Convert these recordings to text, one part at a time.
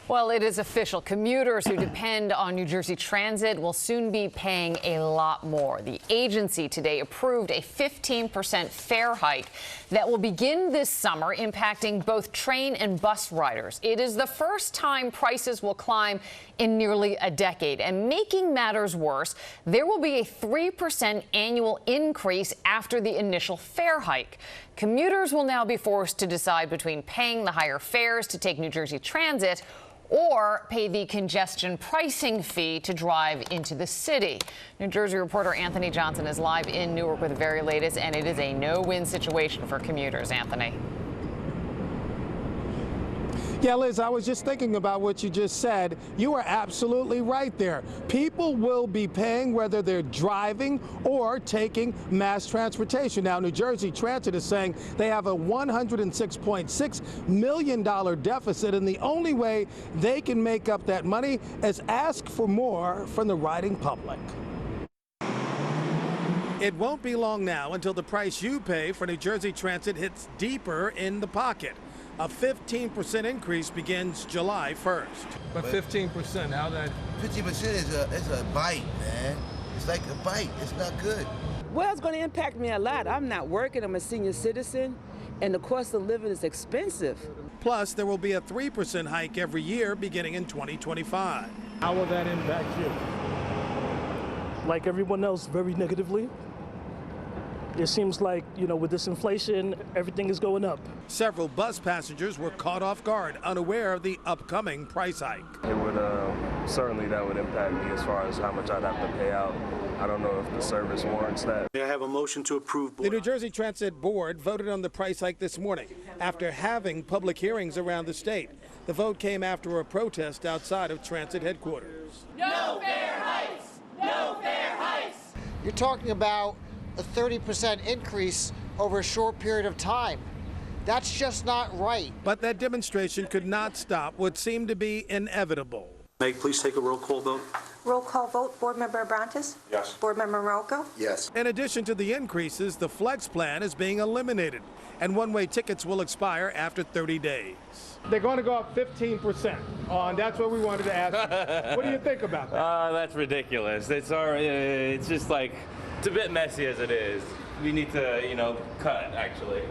Well, it is official. Commuters who depend on New Jersey Transit will soon be paying a lot more. The agency today approved a 15% fare hike that will begin this summer, impacting both train and bus riders. It is the first time prices will climb in nearly a decade. And making matters worse, there will be a 3% annual increase after the initial fare hike. Commuters will now be forced to decide between paying the higher fares to take New Jersey Transit or pay the congestion pricing fee to drive into the city. New Jersey reporter Anthony Johnson is live in Newark with the very latest, and it is a no-win situation for commuters. Anthony. Yeah, Liz, I was just thinking about what you just said. You are absolutely right there. People will be paying whether they're driving or taking mass transportation. Now, New Jersey Transit is saying they have a $106.6 million deficit, and the only way they can make up that money is ask for more from the riding public. It won't be long now until the price you pay for New Jersey Transit hits deeper in the pocket. A 15% increase begins July 1st. But 15%, how that? 50% is a bite, man. It's like a bite. It's not good. Well, it's going to impact me a lot. I'm not working. I'm a senior citizen, and the cost of living is expensive. Plus, there will be a 3% hike every year beginning in 2025. How will that impact you? Like everyone else, very negatively. It seems like, with this inflation, everything is going up. Several bus passengers were caught off guard, unaware of the upcoming price hike. It would certainly that would impact me as far as how much I'd have to pay out. I don't know if the service warrants that. May I have a motion to approve? The New Jersey Transit Board voted on the price hike this morning after having public hearings around the state. The vote came after a protest outside of transit headquarters. No fare hikes! No fare hikes! You're talking about a 30% increase over a short period of time. That's just not right. But that demonstration could not stop what seemed to be inevitable. May I please take a roll call vote? Roll call vote. Board Member Abrantes? Yes. Board Member Rocco? Yes. In addition to the increases, the Flex plan is being eliminated, and one-way tickets will expire after 30 days. They're going to go up 15% on. That's what we wanted to ask you. What do you think about that? That's ridiculous. It's just like, it's a bit messy as it is. We need to, cut, actually.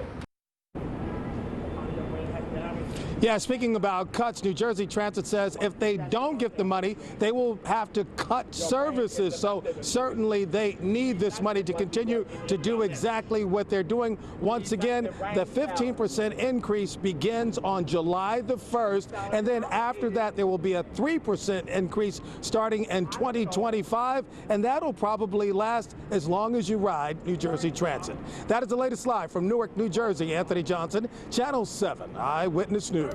Yeah, speaking about cuts, New Jersey Transit says if they don't get the money, they will have to cut services. So certainly they need this money to continue to do exactly what they're doing. Once again, the 15% increase begins on July the 1st, and then after that there will be a 3% increase starting in 2025, and that'll probably last as long as you ride New Jersey Transit. That is the latest live from Newark, New Jersey. Anthony Johnson, Channel 7 Eyewitness News.